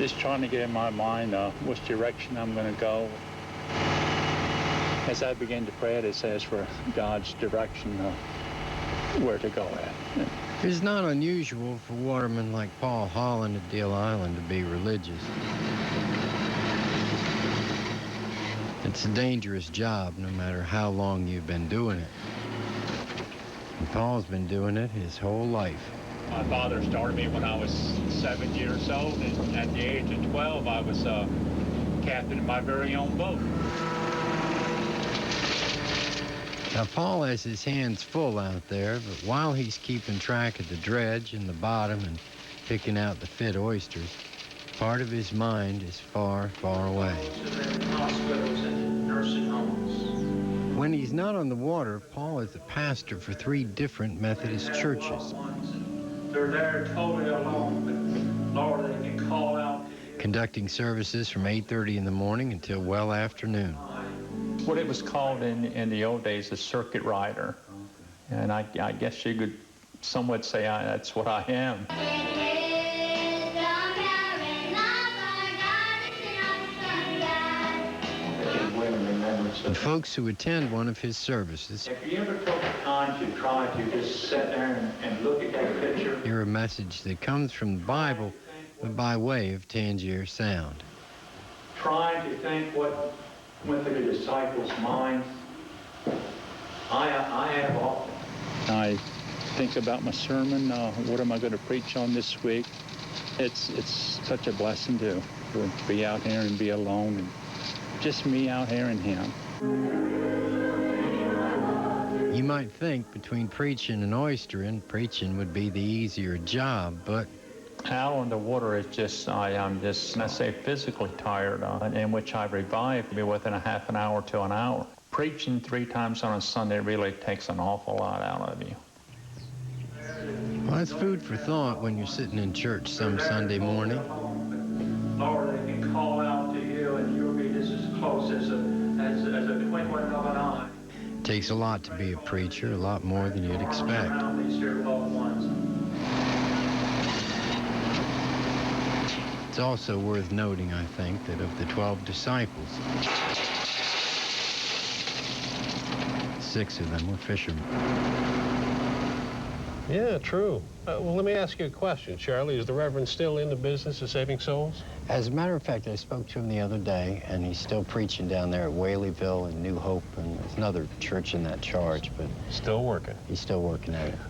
Just trying to get in my mind which direction I'm going to go. As I begin to pray, it says for God's direction where to go at. It's not unusual for watermen like Paul Holland at Deal Island to be religious. It's a dangerous job, no matter how long you've been doing it. And Paul's been doing it his whole life. My father started me when I was 7 years old, and at the age of 12, I was captain of my very own boat. Now, Paul has his hands full out there, but while he's keeping track of the dredge and the bottom and picking out the fit oysters, part of his mind is far, far away. Hospitals and nursing homes. When he's not on the water, Paul is the pastor for 3 different Methodist churches. They're there totally alone, but Lord, they can call out. Conducting services from 8:30 in the morning until well after noon. What it was called in the old days, a circuit rider. And I guess you could somewhat say that's what I am. And folks who attend one of his services If you ever took the time to try to just sit there and look at that picture, hear a message that comes from the Bible, but by way of Tangier sound. trying to think what went through the disciples' minds, I have often. I think about my sermon, what am I going to preach on this week? It's such a blessing to be out here and be alone, and just me out here and him. You might think between preaching and oystering, preaching would be the easier job, but Out on the water is just, I'm just, I say physically tired, in which I revive me within a half an hour to an hour. Preaching 3 times on a Sunday really takes an awful lot out of you. well, that's food for thought when you're sitting in church some Sunday morning. Lord, they can call out to you, and you'll be just as close as a twinkling of an eye. It takes a lot to be a preacher, a lot more than you'd expect. Around these dear loved ones. It's also worth noting, I think, that of the 12 disciples, 6 of them were fishermen. Yeah, true. Well, let me ask you a question, Charlie. Is the Reverend still in the business of saving souls? As a matter of fact, I spoke to him the other day, and he's still preaching down there at Whaleyville and New Hope, and there's another church in that charge, but Still working. he's still working at it.